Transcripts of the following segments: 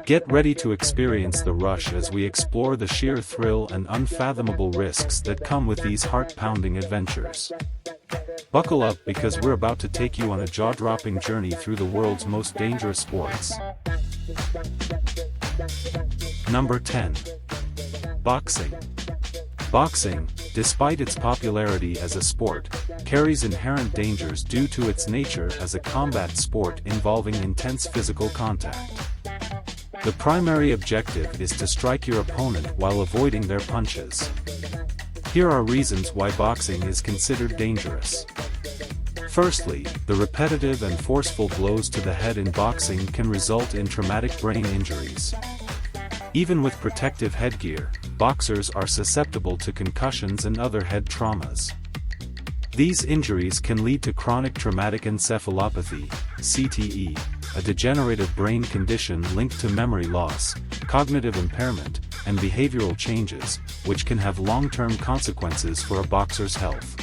Get ready to experience the rush as we explore the sheer thrill and unfathomable risks that come with these heart-pounding adventures. Buckle up because we're about to take you on a jaw-dropping journey through the world's most dangerous sports. Number 10. Boxing. Boxing, despite its popularity as a sport, carries inherent dangers due to its nature as a combat sport involving intense physical contact. The primary objective is to strike your opponent while avoiding their punches. Here are reasons why boxing is considered dangerous. Firstly, the repetitive and forceful blows to the head in boxing can result in traumatic brain injuries. Even with protective headgear, boxers are susceptible to concussions and other head traumas. These injuries can lead to chronic traumatic encephalopathy, CTE, a degenerative brain condition linked to memory loss, cognitive impairment, and behavioral changes, which can have long-term consequences for a boxer's health.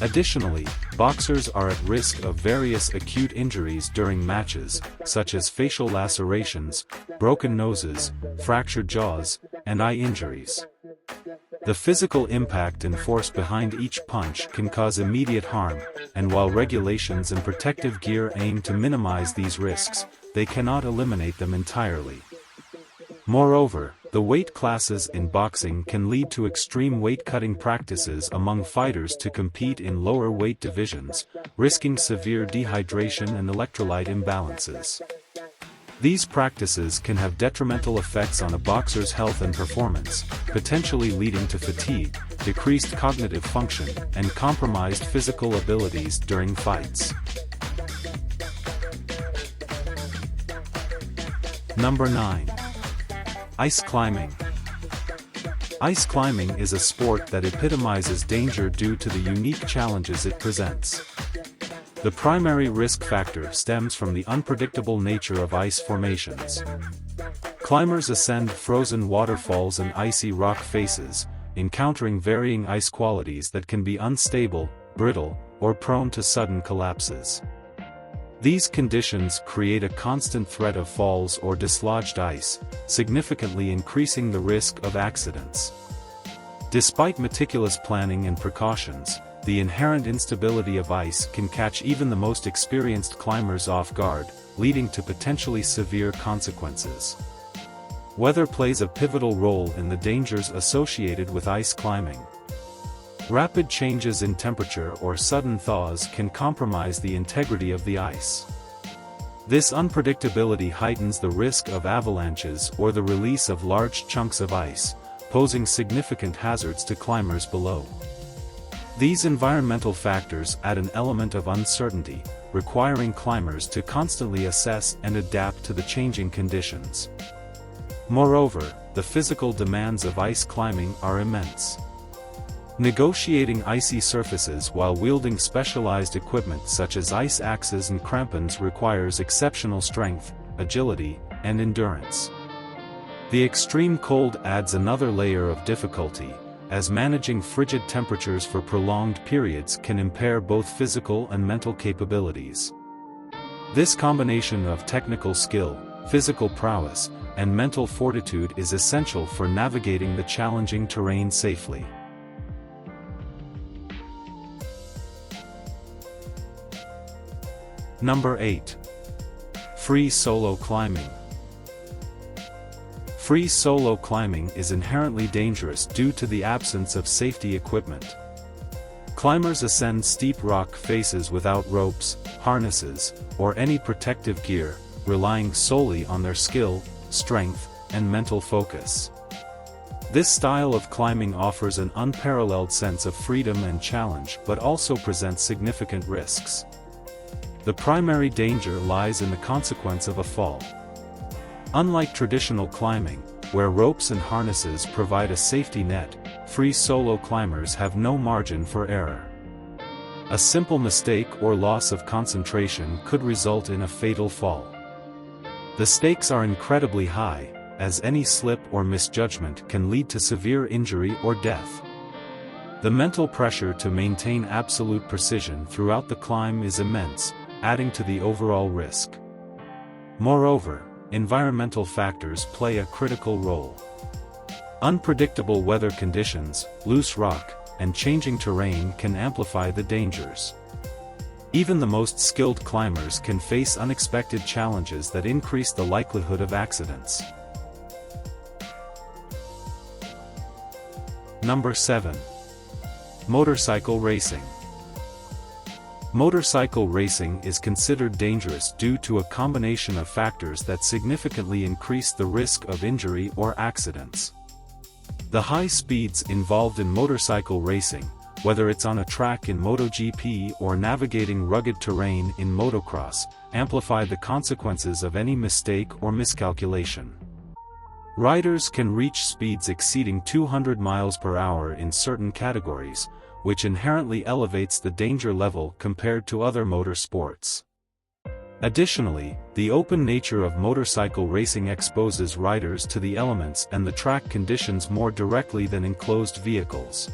Additionally, boxers are at risk of various acute injuries during matches, such as facial lacerations, broken noses, fractured jaws, and eye injuries. The physical impact and force behind each punch can cause immediate harm, and while regulations and protective gear aim to minimize these risks, they cannot eliminate them entirely. Moreover, the weight classes in boxing can lead to extreme weight-cutting practices among fighters to compete in lower weight divisions, risking severe dehydration and electrolyte imbalances. These practices can have detrimental effects on a boxer's health and performance, potentially leading to fatigue, decreased cognitive function, and compromised physical abilities during fights. Number 9. Ice climbing. Ice climbing is a sport that epitomizes danger due to the unique challenges it presents. The primary risk factor stems from the unpredictable nature of ice formations. Climbers ascend frozen waterfalls and icy rock faces, encountering varying ice qualities that can be unstable, brittle, or prone to sudden collapses. These conditions create a constant threat of falls or dislodged ice, significantly increasing the risk of accidents. Despite meticulous planning and precautions, the inherent instability of ice can catch even the most experienced climbers off guard, leading to potentially severe consequences. Weather plays a pivotal role in the dangers associated with ice climbing. Rapid changes in temperature or sudden thaws can compromise the integrity of the ice. This unpredictability heightens the risk of avalanches or the release of large chunks of ice, posing significant hazards to climbers below. These environmental factors add an element of uncertainty, requiring climbers to constantly assess and adapt to the changing conditions. Moreover, the physical demands of ice climbing are immense. Negotiating icy surfaces while wielding specialized equipment such as ice axes and crampons requires exceptional strength, agility, and endurance. The extreme cold adds another layer of difficulty, as managing frigid temperatures for prolonged periods can impair both physical and mental capabilities. This combination of technical skill, physical prowess, and mental fortitude is essential for navigating the challenging terrain safely. Number 8. Free solo climbing. Free solo climbing is inherently dangerous due to the absence of safety equipment. Climbers ascend steep rock faces without ropes, harnesses, or any protective gear, relying solely on their skill, strength, and mental focus. This style of climbing offers an unparalleled sense of freedom and challenge but also presents significant risks. The primary danger lies in the consequence of a fall. Unlike traditional climbing, where ropes and harnesses provide a safety net, free solo climbers have no margin for error. A simple mistake or loss of concentration could result in a fatal fall. The stakes are incredibly high, as any slip or misjudgment can lead to severe injury or death. The mental pressure to maintain absolute precision throughout the climb is immense, adding to the overall risk. Moreover, environmental factors play a critical role. Unpredictable weather conditions, loose rock, and changing terrain can amplify the dangers. Even the most skilled climbers can face unexpected challenges that increase the likelihood of accidents. Number 7. Motorcycle racing. Motorcycle racing is considered dangerous due to a combination of factors that significantly increase the risk of injury or accidents. The high speeds involved in motorcycle racing, whether it's on a track in MotoGP or navigating rugged terrain in motocross, amplify the consequences of any mistake or miscalculation. Riders can reach speeds exceeding 200 miles per hour in certain categories, which inherently elevates the danger level compared to other motor sports. Additionally, the open nature of motorcycle racing exposes riders to the elements and the track conditions more directly than enclosed vehicles.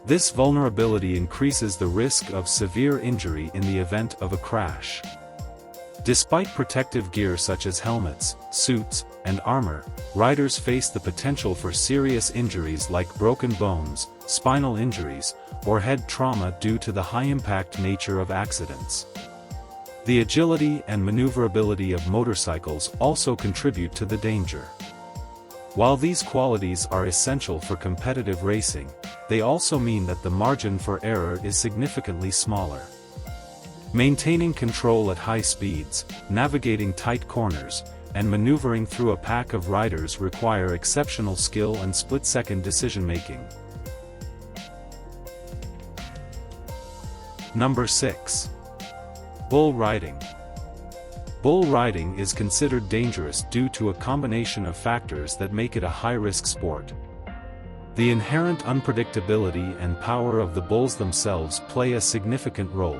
This vulnerability increases the risk of severe injury in the event of a crash. Despite protective gear such as helmets, suits, and armor, riders face the potential for serious injuries like broken bones, spinal injuries, or head trauma due to the high-impact nature of accidents. The agility and maneuverability of motorcycles also contribute to the danger. While these qualities are essential for competitive racing, they also mean that the margin for error is significantly smaller. Maintaining control at high speeds, navigating tight corners, and maneuvering through a pack of riders require exceptional skill and split-second decision-making. Number 6. Bull riding. Bull riding is considered dangerous due to a combination of factors that make it a high-risk sport. The inherent unpredictability and power of the bulls themselves play a significant role.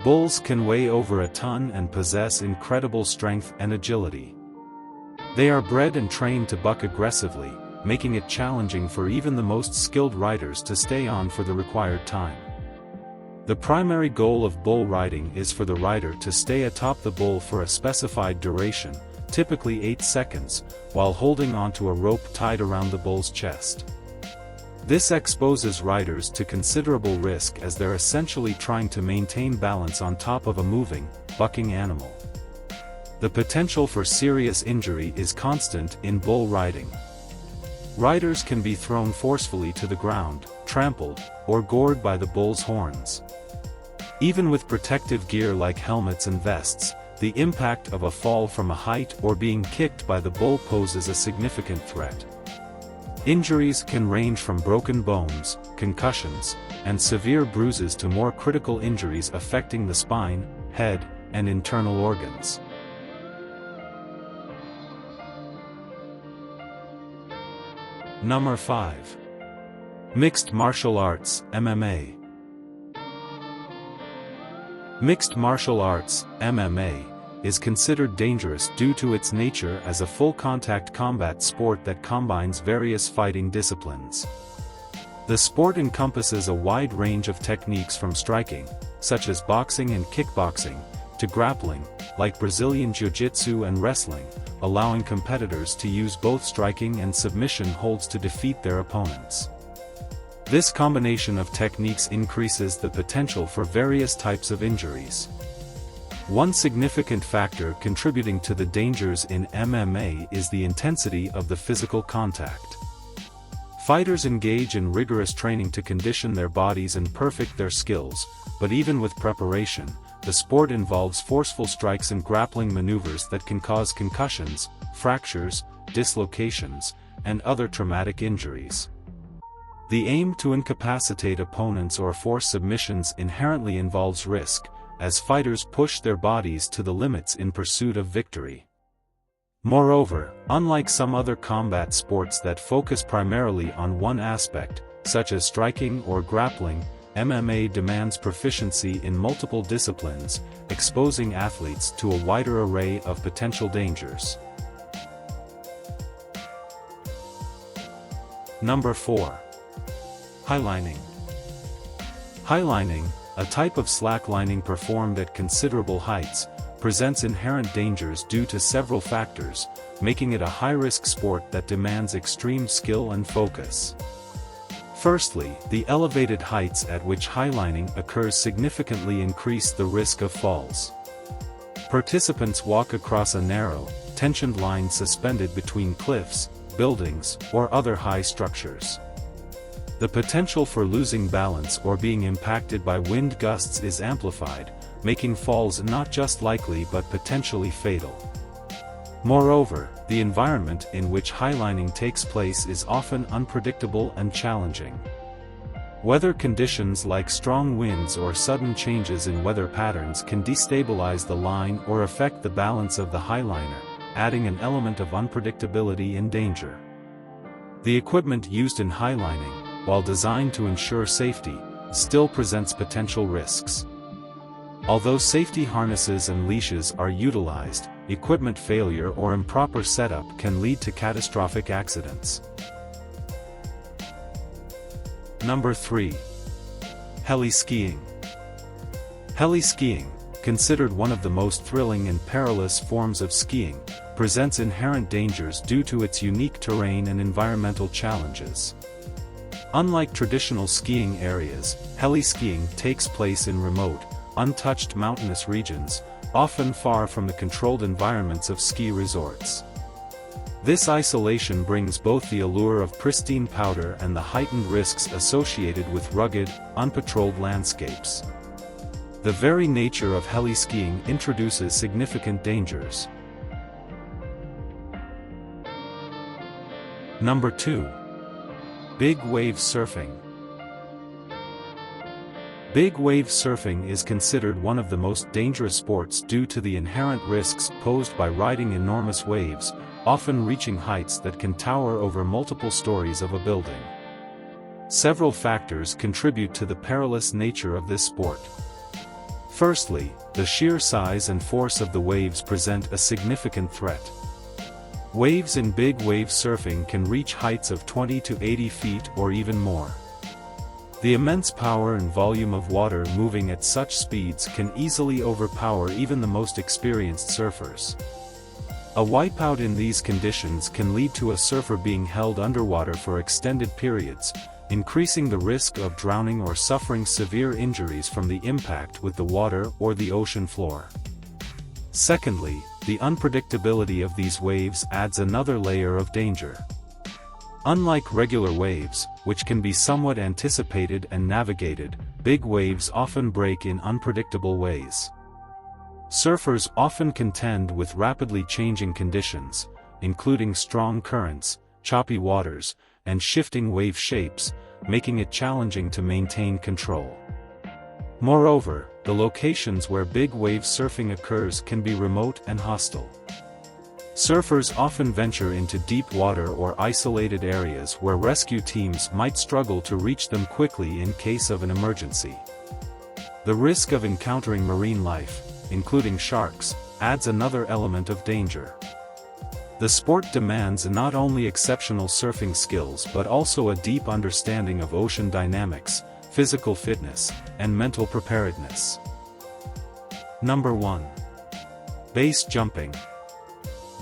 Bulls can weigh over a ton and possess incredible strength and agility. They are bred and trained to buck aggressively, making it challenging for even the most skilled riders to stay on for the required time. The primary goal of bull riding is for the rider to stay atop the bull for a specified duration, typically 8 seconds, while holding onto a rope tied around the bull's chest. This exposes riders to considerable risk as they're essentially trying to maintain balance on top of a moving, bucking animal. The potential for serious injury is constant in bull riding. Riders can be thrown forcefully to the ground, trampled, or gored by the bull's horns. Even with protective gear like helmets and vests, the impact of a fall from a height or being kicked by the bull poses a significant threat. Injuries can range from broken bones, concussions, and severe bruises to more critical injuries affecting the spine, head, and internal organs. Number 5. Mixed martial arts, MMA. Mixed martial arts, MMA, is considered dangerous due to its nature as a full-contact combat sport that combines various fighting disciplines. The sport encompasses a wide range of techniques from striking, such as boxing and kickboxing, to grappling, like Brazilian Jiu-Jitsu and wrestling, allowing competitors to use both striking and submission holds to defeat their opponents. This combination of techniques increases the potential for various types of injuries. One significant factor contributing to the dangers in MMA is the intensity of the physical contact. Fighters engage in rigorous training to condition their bodies and perfect their skills, but even with preparation, the sport involves forceful strikes and grappling maneuvers that can cause concussions, fractures, dislocations, and other traumatic injuries. The aim to incapacitate opponents or force submissions inherently involves risk, as fighters push their bodies to the limits in pursuit of victory. Moreover, unlike some other combat sports that focus primarily on one aspect, such as striking or grappling, MMA demands proficiency in multiple disciplines, exposing athletes to a wider array of potential dangers. Number 4. Highlining. Highlining, a type of slacklining performed at considerable heights, presents inherent dangers due to several factors, making it a high-risk sport that demands extreme skill and focus. Firstly, the elevated heights at which highlining occurs significantly increase the risk of falls. Participants walk across a narrow, tensioned line suspended between cliffs, buildings, or other high structures. The potential for losing balance or being impacted by wind gusts is amplified, making falls not just likely but potentially fatal. Moreover, the environment in which highlining takes place is often unpredictable and challenging. Weather conditions like strong winds or sudden changes in weather patterns can destabilize the line or affect the balance of the highliner, adding an element of unpredictability and danger. The equipment used in highlining, while designed to ensure safety, still presents potential risks. Although safety harnesses and leashes are utilized, equipment failure or improper setup can lead to catastrophic accidents. Number 3. Heli skiing. Heli skiing, considered one of the most thrilling and perilous forms of skiing, presents inherent dangers due to its unique terrain and environmental challenges. Unlike traditional skiing areas, heli skiing takes place in remote, untouched mountainous regions, often far from the controlled environments of ski resorts. This isolation brings both the allure of pristine powder and the heightened risks associated with rugged, unpatrolled landscapes. The very nature of heli skiing introduces significant dangers. Number 2. Big wave surfing. Big wave surfing is considered one of the most dangerous sports due to the inherent risks posed by riding enormous waves, often reaching heights that can tower over multiple stories of a building. Several factors contribute to the perilous nature of this sport. Firstly, the sheer size and force of the waves present a significant threat. Waves in big wave surfing can reach heights of 20 to 80 feet or even more. The immense power and volume of water moving at such speeds can easily overpower even the most experienced surfers. A wipeout in these conditions can lead to a surfer being held underwater for extended periods, increasing the risk of drowning or suffering severe injuries from the impact with the water or the ocean floor. Secondly, the unpredictability of these waves adds another layer of danger. Unlike regular waves, which can be somewhat anticipated and navigated, big waves often break in unpredictable ways. Surfers often contend with rapidly changing conditions, including strong currents, choppy waters, and shifting wave shapes, making it challenging to maintain control. Moreover, the locations where big wave surfing occurs can be remote and hostile. Surfers often venture into deep water or isolated areas where rescue teams might struggle to reach them quickly in case of an emergency. The risk of encountering marine life, including sharks, adds another element of danger. The sport demands not only exceptional surfing skills but also a deep understanding of ocean dynamics, physical fitness, and mental preparedness. Number 1. Base jumping.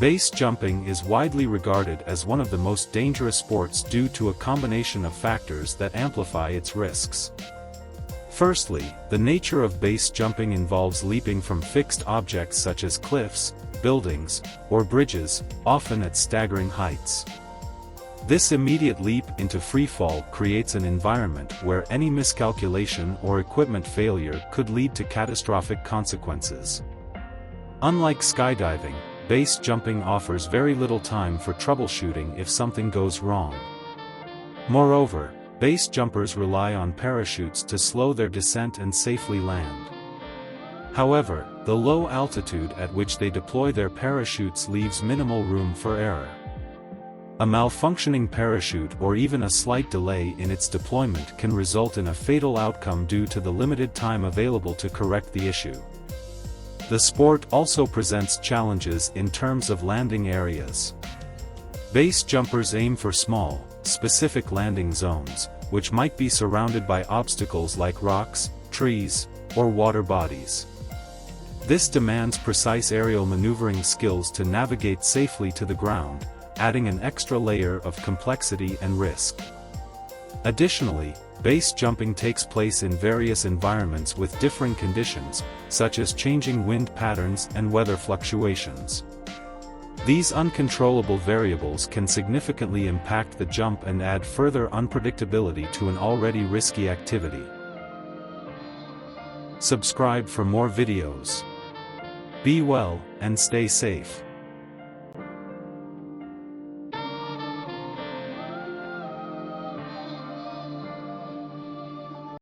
Base jumping is widely regarded as one of the most dangerous sports due to a combination of factors that amplify its risks. Firstly, the nature of base jumping involves leaping from fixed objects such as cliffs, buildings, or bridges, often at staggering heights. This immediate leap into freefall creates an environment where any miscalculation or equipment failure could lead to catastrophic consequences. Unlike skydiving, base jumping offers very little time for troubleshooting if something goes wrong. Moreover, base jumpers rely on parachutes to slow their descent and safely land. However, the low altitude at which they deploy their parachutes leaves minimal room for error. A malfunctioning parachute or even a slight delay in its deployment can result in a fatal outcome due to the limited time available to correct the issue. The sport also presents challenges in terms of landing areas. Base jumpers aim for small, specific landing zones, which might be surrounded by obstacles like rocks, trees, or water bodies. This demands precise aerial maneuvering skills to navigate safely to the ground, adding an extra layer of complexity and risk. Additionally, base jumping takes place in various environments with differing conditions, such as changing wind patterns and weather fluctuations. These uncontrollable variables can significantly impact the jump and add further unpredictability to an already risky activity. Subscribe for more videos. Be well, and stay safe.